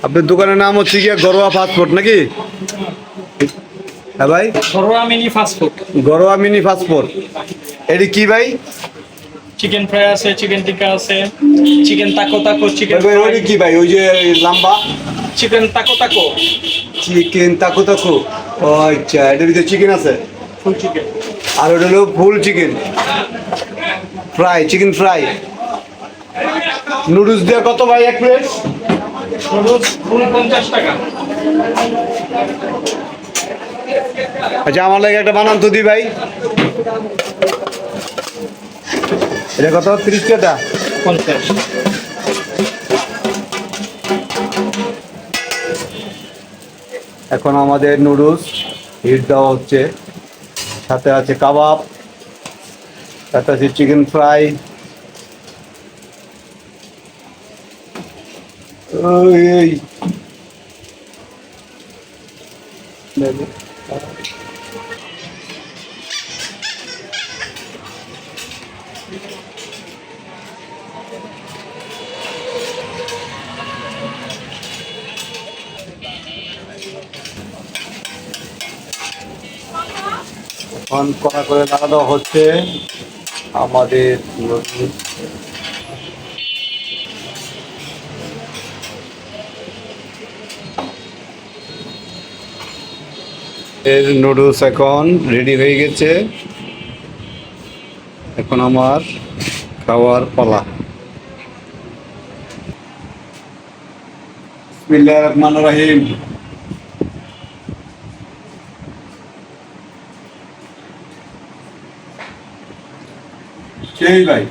আপনার দোকানের নাম হচ্ছে গিয়া ঘরোয়া ফাস্টফুড নাকি? হ্যাঁ ভাই, ঘরোয়া মিনি ফাস্টফুড। ঘরোয়া মিনি ফাস্টফুড। এটি কি ভাই? চিকেন ফ্রাই আছে, চিকেন টিক্কা আছে, চিকেন তাকো তাকো, চিকেন ভাই ফ্রাই, ওইটি কি ভাই? ওই যে লম্বা চিকেন তাকো তাকো, চিকেন তাকু তাকু। ও আচ্ছা, এটার ভিতরে চিকেন আছে ফুল চিকেন। আর ওটা হলো ফুল chicken fry, chicken fry. Noodles দিয়ে কত ভাই এক প্লেট? নুডলস ফুল 50 টাকা। আচ্ছা, আমার লাগে একটা বানান তো দি ভাই। এটা কত? 30 টাকা। 50। এখন আমাদের নুডলস হিট দেওয়া হচ্ছে, সাথে আছে কাবাব, সাথে আছে চিকেন ফ্রাই। ওই এখন কড়া করে নাড়া দেওয়া হচ্ছে আমাদের নুডলস। এর নুডলস এখন রেডি হয়ে গেছে। এখন আমার খাওয়ার পালা। বিসমিল্লাহির রহমানির রহিম। সেই ভাই